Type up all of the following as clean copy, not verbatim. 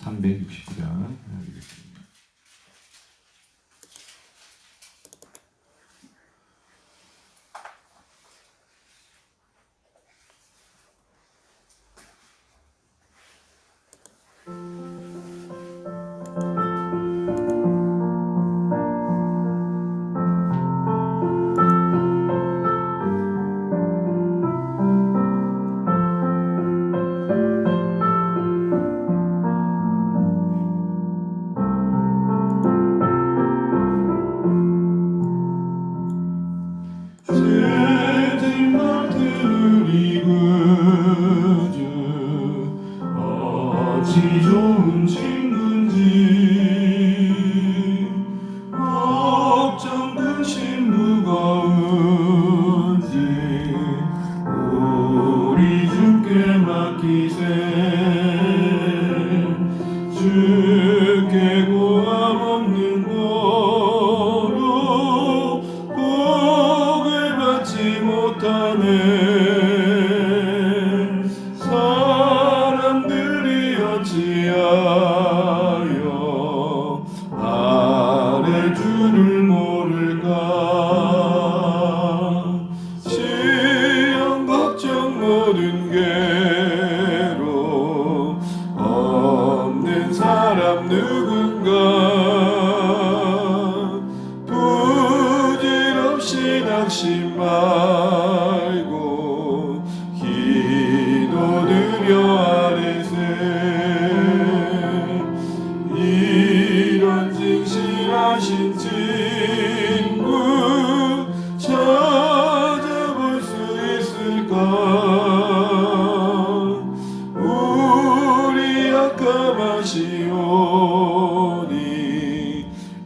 360편 읽겠습니다. 어찌 좋은 친구인지 걱정 근심 무거운지 우리 주께 맡기세. 주께 고함 없는 거로 복을 받지 못하네. 어찌하여 아래 줄을 모를까. 시험 걱정 모든 괴로 없는 사람 누군가. 부질없이 낙심 말고 기도드려 이런 진실하신 친구 찾아볼 수 있을까. 우리 약함하시오니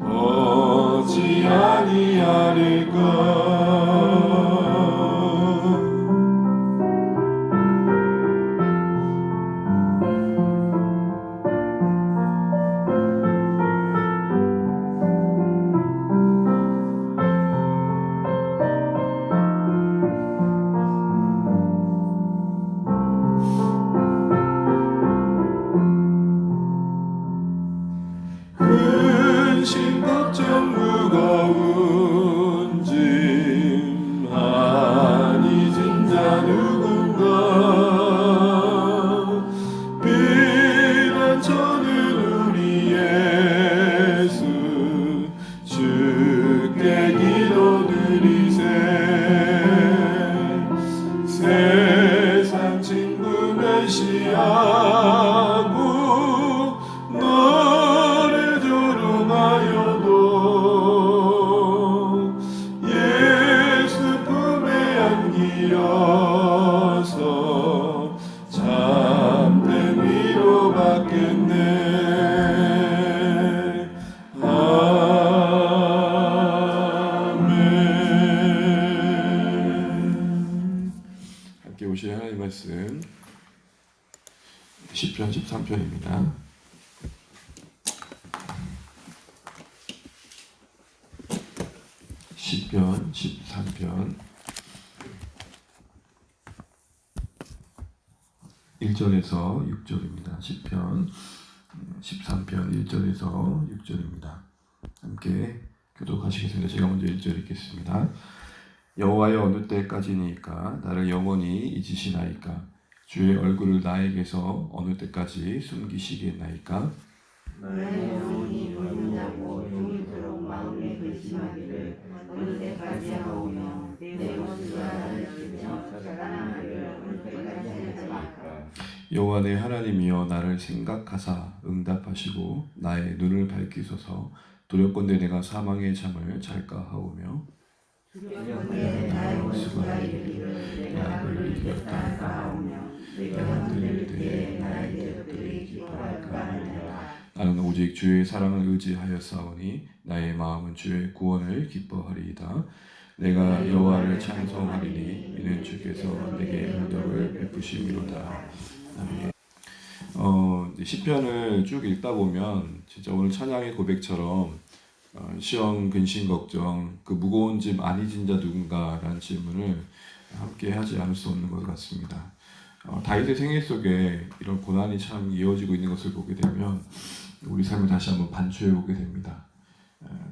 어찌 아니하리까. 근심 걱정 무거운 짐 많이 진 자 누군가. 비난처는 우리 예수 주께 기도드리세. 세상 친구 멸시하고 예수 품에 안기어서 참된 위로 받겠네. 아멘. 함께 오실 하나님 말씀 시편 13편입니다. 시편 13편 1절에서 6절입니다. 시편 13편 1절에서 6절입니다. 함께 교독하시겠습니다. 제가 먼저 1절 읽겠습니다. 여호와여 어느 때까지니까 나를 영원히 잊으시나이까. 주의 얼굴을 나에게서 어느 때까지 숨기시겠나이까. 나의 영혼이 돌문하고 종일토록 마음에 근심하기를 어느 때까지 하오며 내 모습을 알아주시며 사랑하기를 어느 때까지 하리까. 여호와 내 하나님이여 나를 생각하사 응답하시고 나의 눈을 밝히소서. 두렵건대 내가 사망의 잠을 잘까 하오며 두렵건대 나의 원수가 이르기를 내가 그를 이겼다 할까 하오며 내가 흔들릴 때에 나의 대적들이 기뻐할까 하느니라. 나는 오직 주의 사랑을 의지하여 싸우니 나의 마음은 주의 구원을 기뻐하리이다. 내가 여호와를 찬송하리니 이는 주께서 내게 은덕을 베푸심이로다. 아멘. 시편을 쭉 읽다 보면 진짜 오늘 찬양의 고백처럼 시험, 근심, 걱정, 그 무거운 짐 많이 진 자 누군가라는 질문을 함께 하지 않을 수 없는 것 같습니다. 다윗의 생애 속에 이런 고난이 참 이어지고 있는 것을 보게 되면 우리 삶을 다시 한번 반추해 보게 됩니다.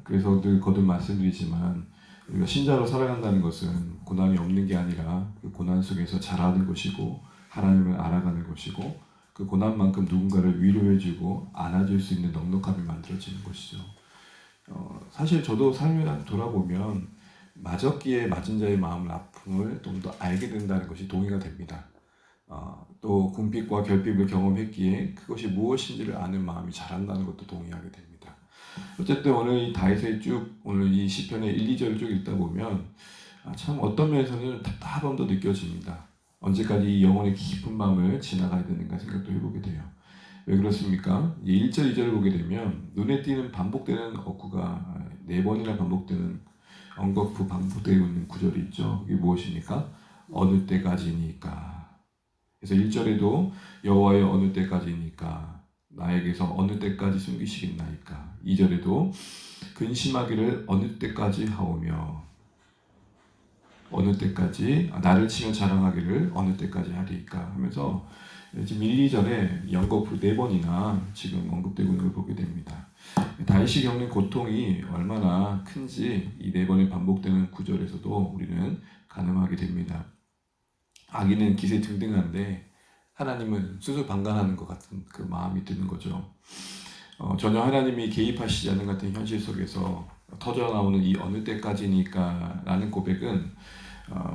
그래서 늘 거듭 말씀드리지만 우리가 신자로 살아간다는 것은 고난이 없는 게 아니라 그 고난 속에서 자라는 것이고 하나님을 알아가는 것이고 그 고난만큼 누군가를 위로해주고 안아줄 수 있는 넉넉함이 만들어지는 것이죠. 사실 저도 삶을 돌아보면 맞았기에 맞은 자의 마음을 아픔을 좀 더 알게 된다는 것이 동의가 됩니다. 또 궁핍과 결핍을 경험했기에 그것이 무엇인지를 아는 마음이 자란다는 것도 동의하게 됩니다. 어쨌든 오늘 이 다윗의 오늘 이 시편의 1, 2절을 쭉 읽다 보면 참 어떤 면에서는 답답함도 느껴집니다. 언제까지 이 영혼의 깊은 밤을 지나가야 되는가 생각도 해보게 돼요. 왜 그렇습니까? 1절, 2절을 보게 되면 눈에 띄는 반복되는 어구가 4번이나 반복되는 언거프 반복되고 있는 구절이 있죠. 이게 무엇입니까? 어느 때까지니까. 그래서 1절에도 여호와의 어느 때까지니까 나에게서 어느 때까지 숨기시겠나이까. 2절에도 근심하기를 어느 때까지 하오며 어느 때까지 나를 치며 자랑하기를 어느 때까지 하리이까 하면서 지금 1, 2절에 연거푸 4번이나 지금 언급되고 있는 걸 보게 됩니다. 다윗이 겪는 고통이 얼마나 큰지 이 4번이 반복되는 구절에서도 우리는 가늠하게 됩니다. 악인은 기세등등한데 하나님은 수수방관하는 것 같은 그 마음이 드는 거죠. 전혀 하나님이 개입하시지 않는 같은 현실 속에서 터져나오는 이 어느 때까지니까 라는 고백은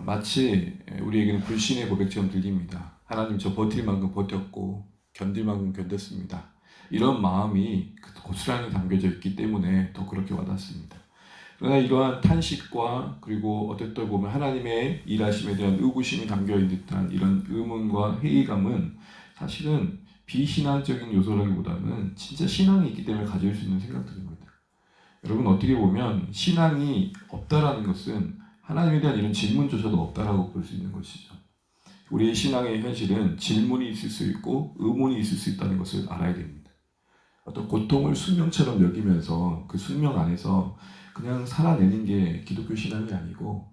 마치 우리에게는 불신의 고백처럼 들립니다. 하나님 저 버틸 만큼 버텼고 견딜 만큼 견뎠습니다. 이런 마음이 고스란히 담겨져 있기 때문에 더 그렇게 와닿습니다. 그러나 이러한 탄식과 그리고 어떨 때 보면 하나님의 일하심에 대한 의구심이 담겨있는 듯한 이런 의문과 회의감은 사실은 비신앙적인 요소라기보다는 진짜 신앙이 있기 때문에 가질 수 있는 생각들입니다. 여러분 어떻게 보면 신앙이 없다라는 것은 하나님에 대한 이런 질문조차도 없다라고 볼 수 있는 것이죠. 우리의 신앙의 현실은 질문이 있을 수 있고 의문이 있을 수 있다는 것을 알아야 됩니다. 어떤 고통을 숙명처럼 여기면서 그 숙명 안에서 그냥 살아내는 게 기독교 신앙이 아니고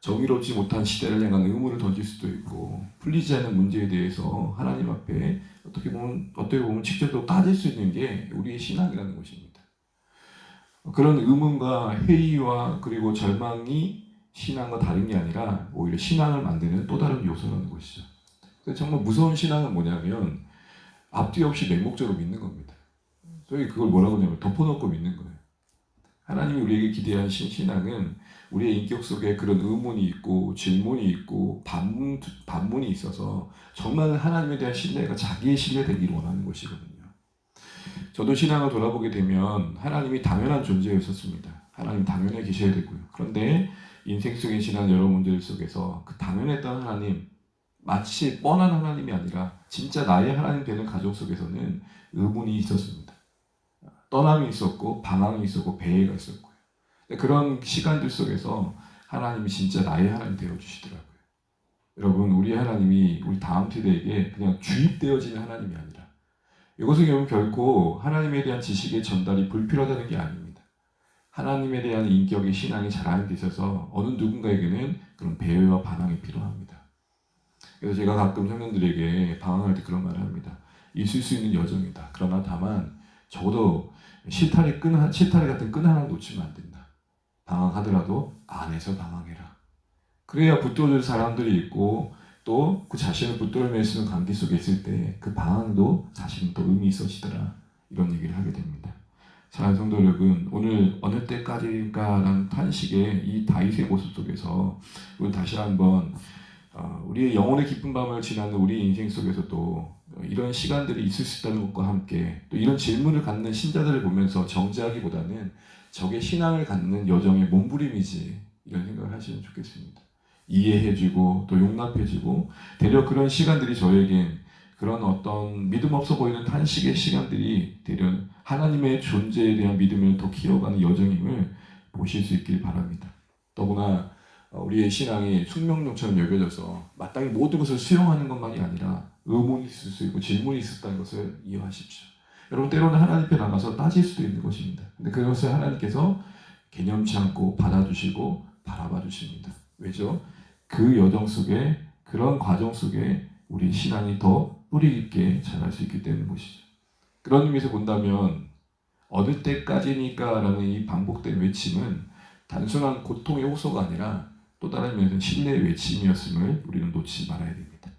정의롭지 못한 시대를 향한 의문을 던질 수도 있고 풀리지 않는 문제에 대해서 하나님 앞에 어떻게 보면 직접적으로 따질 수 있는 게 우리의 신앙이라는 것입니다. 그런 의문과 회의와 그리고 절망이 신앙과 다른 게 아니라 오히려 신앙을 만드는 또 다른 요소라는 것이죠. 정말 무서운 신앙은 뭐냐면 앞뒤 없이 맹목적으로 믿는 겁니다. 저희 그걸 뭐라고 하냐면 덮어놓고 믿는 거예요. 하나님이 우리에게 기대한 신앙은 우리의 인격 속에 그런 의문이 있고 질문이 있고 반문이 있어서 정말 하나님에 대한 신뢰가 자기의 신뢰되기를 원하는 것이거든요. 저도 신앙을 돌아보게 되면 하나님이 당연한 존재였었습니다. 하나님 당연히 계셔야 되고요. 그런데 인생 속의 지난 여러 문제들 속에서 그 당연했던 하나님, 마치 뻔한 하나님이 아니라 진짜 나의 하나님 되는 가족 속에서는 의문이 있었습니다. 떠남이 있었고 방황이 있었고 배회가 있었고요. 그런 시간들 속에서 하나님이 진짜 나의 하나님 되어주시더라고요. 여러분 우리 하나님이 우리 다음 세대에게 그냥 주입되어지는 하나님이 아니라 이것은 결국 결코 하나님에 대한 지식의 전달이 불필요하다는 게 아닙니다. 하나님에 대한 인격의 신앙이 자라는 데 있어서 어느 누군가에게는 그런 배회와 반항이 필요합니다. 그래서 제가 가끔 청년들에게 방황할 때 그런 말을 합니다. 있을 수 있는 여정이다. 그러나 다만 적어도 실타래 같은 끈 하나 놓치면 안 된다. 방황하더라도 안에서 방황해라. 그래야 붙들어줄 사람들이 있고 또 그 자신을 붙들어낼 수 있는 관계 속에 있을 때 그 방황도 사실은 또 의미 있어지더라. 이런 얘기를 하게 됩니다. 사랑하는 성도 여러분, 오늘 어느 때까지인가라는 탄식의 이 다윗의 모습 속에서 우리 다시 한번 우리의 영혼의 깊은 밤을 지나는 우리 인생 속에서도 이런 시간들이 있을 수 있다는 것과 함께 또 이런 질문을 갖는 신자들을 보면서 정죄하기보다는 적의 신앙을 갖는 여정의 몸부림이지 이런 생각을 하시면 좋겠습니다. 이해해주고 또 용납해주고 되려 그런 시간들이 저에겐 그런 어떤 믿음 없어 보이는 탄식의 시간들이 되려 하나님의 존재에 대한 믿음을 더 키워가는 여정임을 보실 수 있길 바랍니다. 더구나 우리의 신앙이 숙명론처럼 여겨져서 마땅히 모든 것을 수용하는 것만이 아니라 의문이 있을 수 있고 질문이 있었다는 것을 이해하십시오. 여러분 때로는 하나님 앞에 나가서 따질 수도 있는 것입니다. 근데 그것을 하나님께서 개념치 않고 받아주시고 바라봐 주십니다. 왜죠? 그 여정 속에 그런 과정 속에 우리 신앙이 더 뿌리 깊게 자랄 수 있기 때문인 것이죠. 그런 의미에서 본다면 어느 때까지니까 라는 이 반복된 외침은 단순한 고통의 호소가 아니라 또 다른 면에서는 신뢰의 외침이었음을 우리는 놓치지 말아야 됩니다.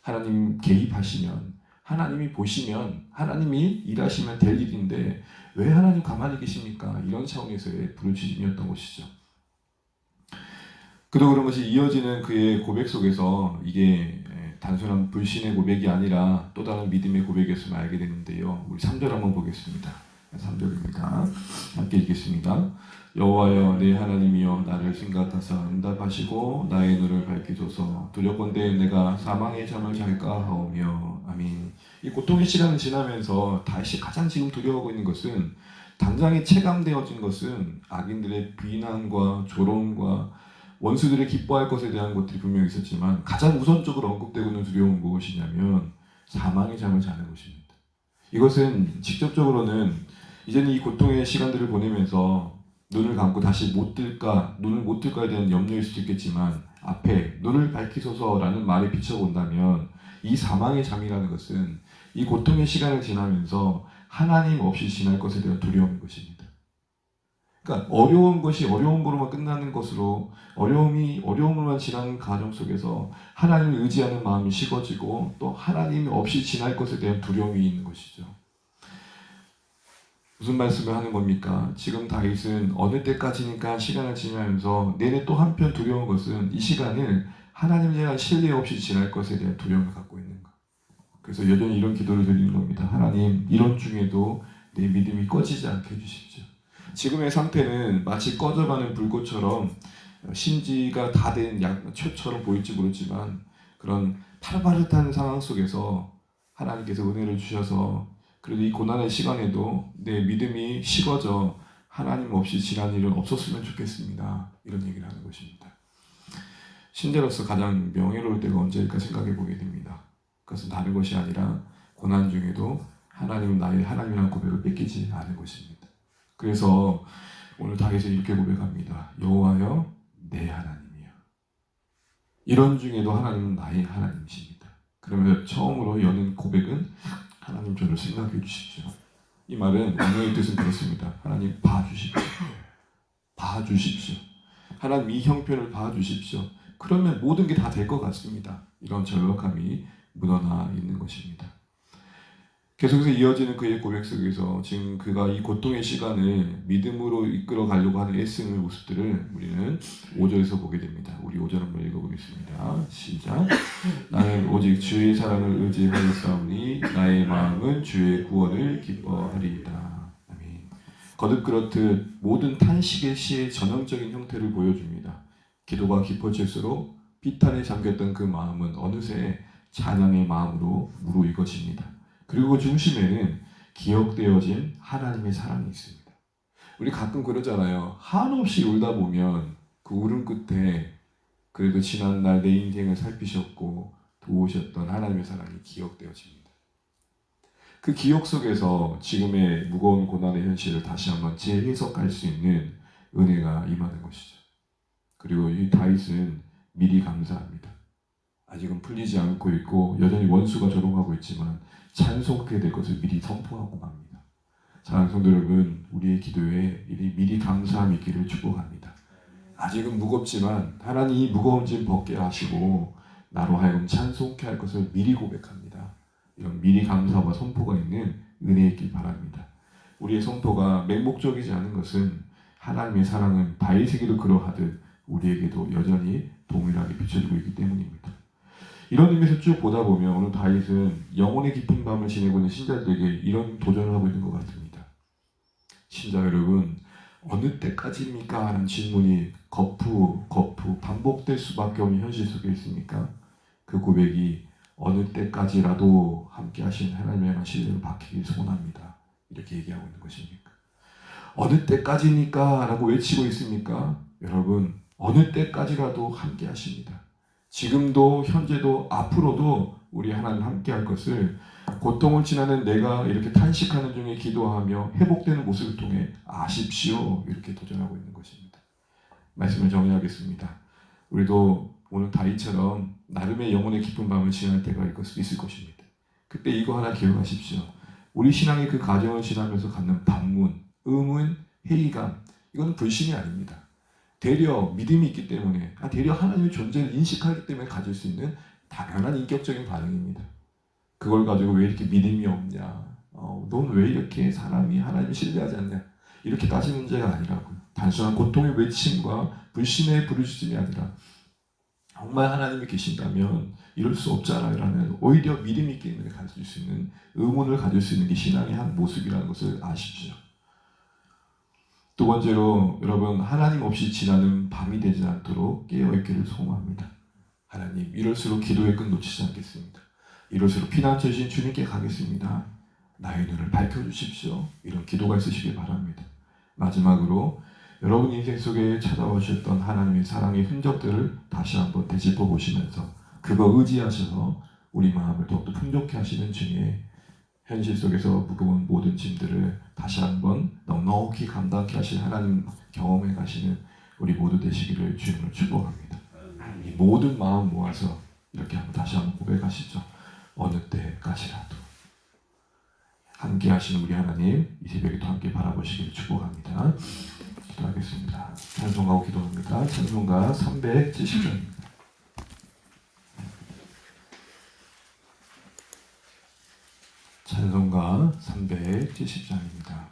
하나님 개입하시면, 하나님이 보시면, 하나님이 일하시면 될 일인데 왜 하나님 가만히 계십니까? 이런 차원에서의 부르짖음이었던 것이죠. 그도 그런 것이 이어지는 그의 고백 속에서 이게 단순한 불신의 고백이 아니라 또 다른 믿음의 고백이었음을 알게 되는데요. 우리 3절 한번 보겠습니다. 3절입니다. 함께 읽겠습니다. 여호와여 내 하나님이여 나를 생각하사 응답하시고 나의 눈을 밝히소서. 두렵건대 내가 사망의 잠을 잘까 하오며. 아멘. 이 고통의 시간을 지나면서 다시 가장 지금 두려워하고 있는 것은, 당장에 체감되어진 것은 악인들의 비난과 조롱과 원수들의 기뻐할 것에 대한 것들이 분명히 있었지만 가장 우선적으로 언급되고 있는 두려움은 무엇이냐면 사망의 잠을 자는 것입니다. 이것은 직접적으로는 이제는 이 고통의 시간들을 보내면서 눈을 감고 다시 못 뜰까, 눈을 못 뜰까에 대한 염려일 수도 있겠지만 앞에 눈을 밝히소서라는 말에 비춰본다면 이 사망의 잠이라는 것은 이 고통의 시간을 지나면서 하나님 없이 지날 것에 대한 두려움인 것입니다. 그러니까 어려운 것이 어려운 거로만 끝나는 것으로, 어려움으로만 지나는 과정 속에서 하나님을 의지하는 마음이 식어지고 또 하나님 없이 지날 것에 대한 두려움이 있는 것이죠. 무슨 말씀을 하는 겁니까? 지금 다윗은 어느 때까지니까 시간을 지나면서 내내 또 한편 두려운 것은 이 시간을 하나님에 대한 신뢰 없이 지날 것에 대한 두려움을 갖고 있는 것. 그래서 여전히 이런 기도를 드리는 겁니다. 하나님, 이런 중에도 내 믿음이 꺼지지 않게 해주십시오. 지금의 상태는 마치 꺼져가는 불꽃처럼 심지가 다 된 초처럼 보일지 모르지만 그런 파릇파릇한 상황 속에서 하나님께서 은혜를 주셔서 그래도 이 고난의 시간에도 내 믿음이 식어져 하나님 없이 지난 일은 없었으면 좋겠습니다. 이런 얘기를 하는 것입니다. 신자로서 가장 명예로울 때가 언제일까 생각해 보게 됩니다. 그것은 다른 것이 아니라 고난 중에도 하나님은 나의 하나님이라는 고백을 뺏기지 않은 것입니다. 그래서 오늘 다윗은 이렇게 고백합니다. 여호와여 내 하나님이여. 이런 중에도 하나님은 나의 하나님이십니다. 그러면서 처음으로 여는 고백은 하나님 저를 생각해 주십시오. 이 말은 원어의 뜻은 그렇습니다. 하나님 봐주십시오. 봐주십시오. 하나님 이 형편을 봐주십시오. 그러면 모든 게 다 될 것 같습니다. 이런 절박함이 묻어나 있는 것입니다. 계속해서 이어지는 그의 고백 속에서 지금 그가 이 고통의 시간을 믿음으로 이끌어 가려고 하는 애쓰는 모습들을 우리는 5절에서 보게 됩니다. 우리 5절 한번 읽어보겠습니다. 시작. 나는 오직 주의 사랑을 의지하였사오니 나의 마음은 주의 구원을 기뻐하리이다. 아멘. 거듭 그렇듯 모든 탄식의 시의 전형적인 형태를 보여줍니다. 기도가 깊어질수록 비탄에 잠겼던 그 마음은 어느새 찬양의 마음으로 무르익어집니다. 그리고 그 중심에는 기억되어진 하나님의 사랑이 있습니다. 우리 가끔 그러잖아요. 한없이 울다 보면 그 울음 끝에 그래도 지난날 내 인생을 살피셨고 도우셨던 하나님의 사랑이 기억되어집니다. 그 기억 속에서 지금의 무거운 고난의 현실을 다시 한번 재해석할 수 있는 은혜가 임하는 것이죠. 그리고 이 다윗은 미리 감사합니다. 아직은 풀리지 않고 있고 여전히 원수가 조롱하고 있지만 찬송하게 될 것을 미리 선포하고 맙니다. 사랑하는 성도 여러분, 우리의 기도에 미리 감사함이 있기를 축복합니다. 아직은 무겁지만 하나님 이 무거운 짐 벗게 하시고 나로 하여금 찬송케 할 것을 미리 고백합니다. 이런 미리 감사와 선포가 있는 은혜 있길 바랍니다. 우리의 선포가 맹목적이지 않은 것은 하나님의 사랑은 다윗에게도 그러하듯 우리에게도 여전히 동일하게 비춰지고 있기 때문입니다. 이런 의미에서 쭉 보다 보면 오늘 다윗은 영혼의 깊은 밤을 지내고 있는 신자들에게 이런 도전을 하고 있는 것 같습니다. 신자 여러분, 어느 때까지입니까? 하는 질문이 거푸 반복될 수밖에 없는 현실 속에 있습니까? 그 고백이 어느 때까지라도 함께 하신 하나님의 향한 신뢰를 받기를 소원합니다. 이렇게 얘기하고 있는 것입니까? 어느 때까지입니까? 라고 외치고 있습니까? 여러분, 어느 때까지라도 함께 하십니다. 지금도 현재도 앞으로도 우리 하나님 함께 할 것을 고통을 지나는 내가 이렇게 탄식하는 중에 기도하며 회복되는 모습을 통해 아십시오. 이렇게 도전하고 있는 것입니다. 말씀을 정리하겠습니다. 우리도 오늘 다윗처럼 나름의 영혼의 깊은 밤을 지날 때가 있을 것입니다. 그때 이거 하나 기억하십시오. 우리 신앙의 그 과정을 지나면서 갖는 반문, 의문, 회의감, 이거는 불신이 아닙니다. 되려 믿음이 있기 때문에, 되려 하나님의 존재를 인식하기 때문에 가질 수 있는 당연한 인격적인 반응입니다. 그걸 가지고 왜 이렇게 믿음이 없냐, 넌 왜 이렇게 사람이 하나님을 신뢰하지 않냐, 이렇게 따지는 문제가 아니라고요. 단순한 고통의 외침과 불신의 부르짖음이 아니라 정말 하나님이 계신다면 이럴 수 없잖아요 라는 오히려 믿음이 있기 때문에 가질 수 있는 의문을 가질 수 있는 게 신앙의 한 모습이라는 것을 아십시오. 두 번째로 여러분, 하나님 없이 지나는 밤이 되지 않도록 깨어있기를 소망합니다. 하나님, 이럴수록 기도의 끈 놓치지 않겠습니다. 이럴수록 피난처이신 주님께 가겠습니다. 나의 눈을 밝혀주십시오. 이런 기도가 있으시길 바랍니다. 마지막으로 여러분 인생 속에 찾아오셨던 하나님의 사랑의 흔적들을 다시 한번 되짚어 보시면서 그거 의지하셔서 우리 마음을 더욱더 풍족케 하시는 중에 현실 속에서 무거운 모든 짐들을 다시 한번 넉넉히 감당케 하실 하나님 경험해 가시는 우리 모두 되시기를 주님으로 축복합니다. 이 모든 마음 모아서 이렇게 다시 한번 고백하시죠. 어느 때까지라도 함께 하시는 우리 하나님, 이 새벽에도 함께 바라보시기를 축복합니다. 기도하겠습니다. 찬송하고 기도합니다. 찬송가 370장. 찬송가 370장입니다.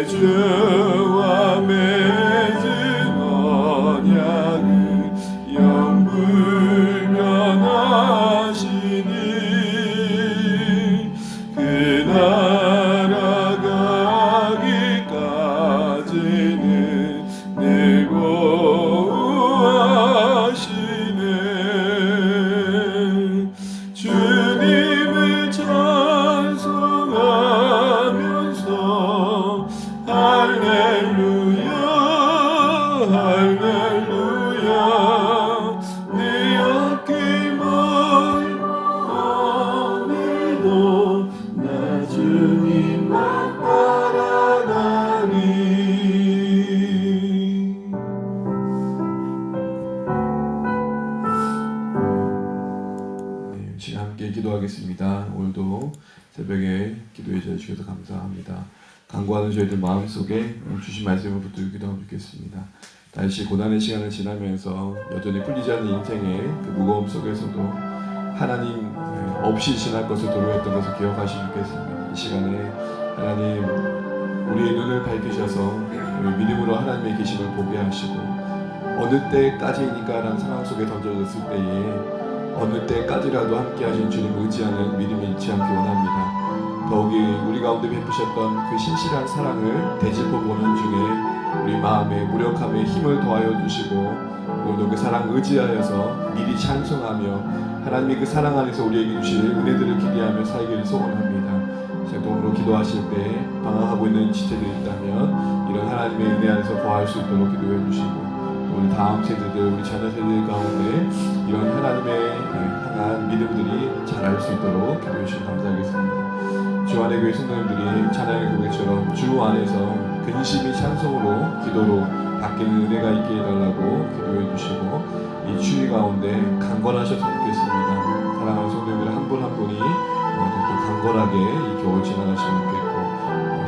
주와 맺은 함께 기도하겠습니다. 오늘도 새벽에 기도해 주셔서 감사합니다. 간구하는 저희들 마음속에 주신 말씀을 붙들고 기도하면 좋겠습니다. 다시 고난의 시간을 지나면서 여전히 풀리지 않는 인생의 그 무거움 속에서도 하나님 없이 지날 것을 두려워했던 것을 기억하시면 좋겠습니다. 이 시간에 하나님 우리의 눈을 밝히셔서 믿음으로 하나님의 계심을 보게 하시고 어느 때까지니까 라는 상황 속에 던져졌을 때에 어느 때까지라도 함께 하신 주님을 의지하는 믿음이 잊지 않기 원합니다. 더욱이 우리 가운데 베푸셨던 그 신실한 사랑을 되짚어보는 중에 우리 마음의 무력함에 힘을 더하여 주시고 오늘도 그 사랑 의지하여서 미리 찬송하며 하나님의 그 사랑 안에서 우리에게 주실 은혜들을 기대하며 살기를 소원합니다. 제동으로 기도하실 때 방황하고 있는 지체들이 있다면 이런 하나님의 은혜 안에서 거할 수 있도록 기도해 주시고 우리 다음 세대들, 우리 자녀 세대들 가운데 이런 하나님의 향한 믿음들이 자랄 수 있도록 기도해 주시면 감사하겠습니다. 주 안의 교회 성도님들이 찬양의 고백처럼 주 안에서 근심이 찬송으로 기도로 바뀌는 은혜가 있게 해달라고 기도해 주시고 이 추위 가운데 강건하셨으면 좋겠습니다. 사랑하는 성도님들 한 분 한 분이 더 강건하게 이 겨울 지나가시면 좋겠고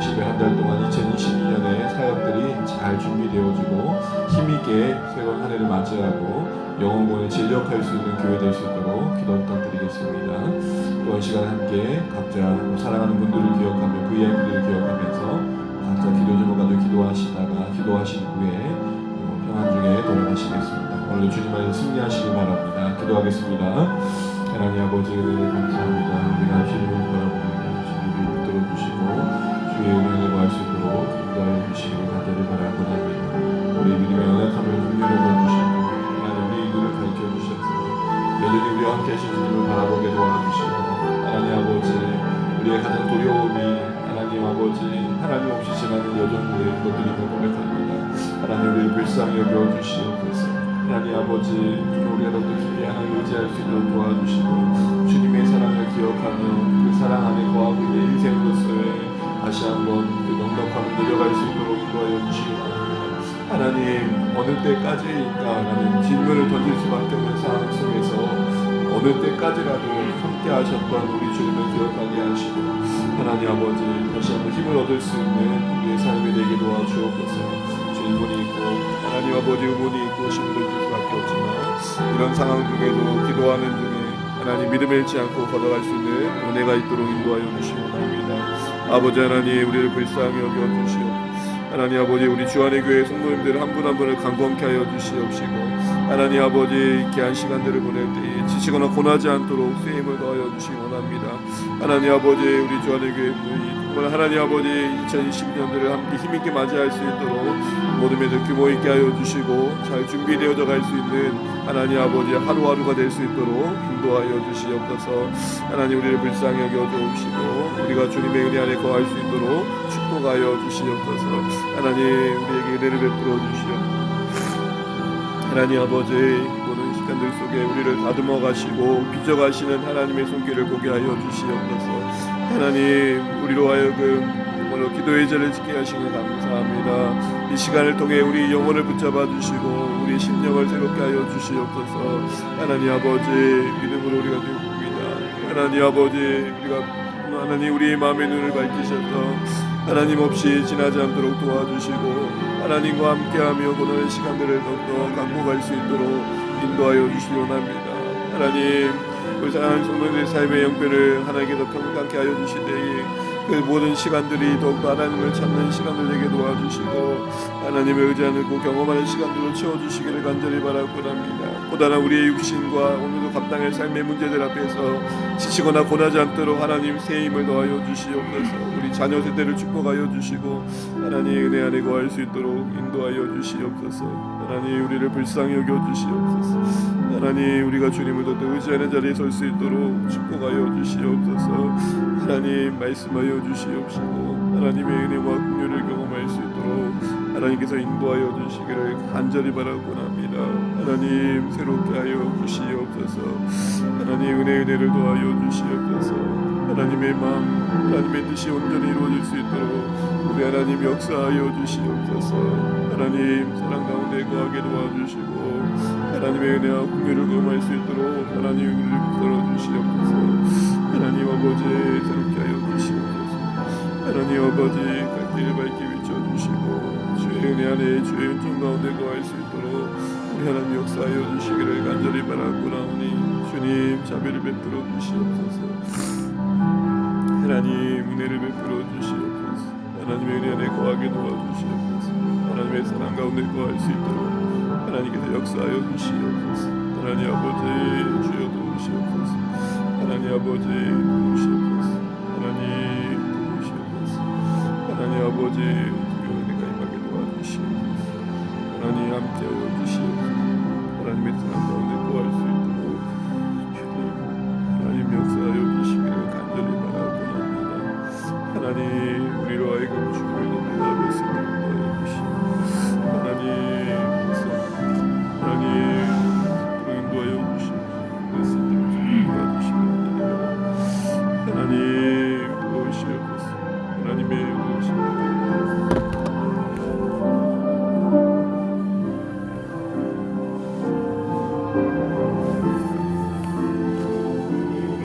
10여 한 달 동안 2022년의 사역들이 잘 준비되어지고 힘있게 새로운 한 해를 맞이하고 영혼권에 진력할 수 있는 교회 될 수 있도록 기도 부탁드리겠습니다. 또한 시간 함께 각자 사랑하는 분들을 기억하며 VIP들을 기억하면서 각자 기도 제목 가지고 기도하시다가 기도하신 후에 평안 중에 돌아가시겠습니다. 오늘도 주님 안에서 승리하시길 바랍니다. 기도하겠습니다. 하나님 아버지 은혜를 감사합니다. 우리가 주님을 바라보며 주님을 붙들어 주시고 주의 은혜를 구할 수 있도록 인도하여 주시기를 간절히 바라고 합니다. 우리 믿음의 연약함을 긍휼히 여겨주시고 하나님 우리의 눈을 밝혀주셔서 여전히 우리와 함께 하신 주님을 바라보게 도와주시고 하나님 아버지 우리의 가장 두려움이 하나님 아버지 하나님 없이 지나는 여전히 것들임을 고백합니다. 하나님 우리를 불쌍히 여겨주시옵소서. 하나님 아버지 우리가 더욱더 깊이 하나님 의지할 수 있도록 도와주시고 주님의 사랑을 기억하며 그 사랑 안에 거하고 있는 인생으로서의 다시 한번 그 넉넉함을 내려갈 수 있도록 인도하여 주시기 바랍니다. 하나님 어느 때까지인가 라는 질문을 던질 수밖에 없는 상황 속에서 어느 때까지라도 함께 하셨던 우리 주님을 기억하게 하시고 하나님 아버지 다시 한번 힘을 얻을 수 있는 우리의 삶이 되게 도와주옵소서. 질문이 있고 하나님 아버지 의문이 있고 힘들 수밖에 없지만 이런 상황 중에도 기도하는 중에 하나님 믿음을 잃지 않고 걸어갈 수 있는 은혜가 있도록 인도하여 주시기 바랍니다. 아버지 하나님 우리를 불쌍히 여겨주시옵소서. 하나님 아버지 우리 주안의 교회 성도님들 한 분 한 분을 강건케 하여 주시옵시고 하나님 아버지 귀한 시간들을 보낼 때에 지치거나 고나지 않도록 쓰임을 더하여 주시기 원합니다. 하나님 아버지 우리 주안의 교회 정말 하나님 아버지 2020년들을 함께 힘있게 맞이할 수 있도록 모든 면에서 규모 있게 하여 주시고 잘 준비되어져 갈 수 있는 하나님 아버지 하루하루가 될 수 있도록 인도하여 주시옵소서. 하나님 우리를 불쌍히 여겨 주옵시고 우리가 주님의 은혜 안에 거할 수 있도록 축복하여 주시옵소서. 하나님 우리에게 은혜를 베풀어 주시옵소서. 하나님 아버지 모든 시간들 속에 우리를 다듬어 가시고 빚어 가시는 하나님의 손길을 보게 하여 주시옵소서. 하나님 우리로 하여금 정말로 기도의 자리를 지키게 하시니 감사합니다. 이 시간을 통해 우리 영혼을 붙잡아 주시고 우리 심령을 새롭게 하여 주시옵소서. 하나님 아버지 믿음으로 우리가 되옵니다. 하나님 아버지 우리가 하나님 우리의 마음의 눈을 밝히셔서 하나님 없이 지나지 않도록 도와주시고 하나님과 함께하며 고난의 시간들을 더욱더 강구할 수 있도록 인도하여 주시기 원합니다. 하나님 우리 사랑하는 성도들의 삶의 형편을 하나님께 더 평강케 하여 주시되 그 모든 시간들이 더욱더 하나님을 찾는 시간들 되게 도와주시고 하나님을 의지하는 그 경험하는 시간들로 채워주시기를 간절히 바라고 합니다. 고단한 우리의 육신과 오늘도 감당할 삶의 문제들 앞에서 지치거나 고나지 않도록 하나님 새 힘을 더하여 주시옵소서. 우리 자녀 세대를 축복하여 주시고 하나님 은혜 안에 거할 수 있도록 인도하여 주시옵소서. 하나님 우리를 불쌍히 여겨 주시옵소서. 하나님 우리가 주님을 더 의지하는 자리에 설 수 있도록 축복하여 주시옵소서. 하나님 말씀하여 주시옵시고 하나님의 은혜와 긍휼을 경험할 수 있도록 하나님께서 인도하여 주시기를 간절히 바라고 합니다. 하나님 새롭게 하여 주시옵소서. 하나님 은혜를 더하여 주시옵소서. 하나님의 마음 하나님의 뜻이 온전히 이루어질 수 있도록 우리 하나님 역사하여 주시옵소서. 하나님 사랑 가운데 거하게 도와주시고 하나님의 은혜와 긍휼을 경험할 수 있도록 하나님 우리를 붙들어 주시옵소서. 하나님 아버지 새롭게 하여 주시옵소서. 하나님 아버지 갈 길을 밝게 비춰주시고 주의 은혜 안에 주의 은총 가운데 거할 수 있도록 우리 하나님 역사하여 주시기를 간절히 바라고나오니 주님 자비를 베풀어 주시옵소서. 하나님 은혜를 베풀어 주시옵소서. 하나님의 은혜 안에 거하게 도와주시옵소서. 하나님의 사랑 가운데 거할 수 있도록 하나님께서 역사하여 주시옵소서. 하나님 아버지 주여 도우시옵소서. 하나님 아버지 도우시옵소서. 하나님 도우시옵소서. 하나님 아버지 주여 은혜가 임하게 도와주시옵소서. 하나님 함께하여 주시옵소서. 하나님의 사랑 가운데 거할 수 있도록 주님 하나님 역사하여 주시기를 간절히 바라옵나이다. 하나님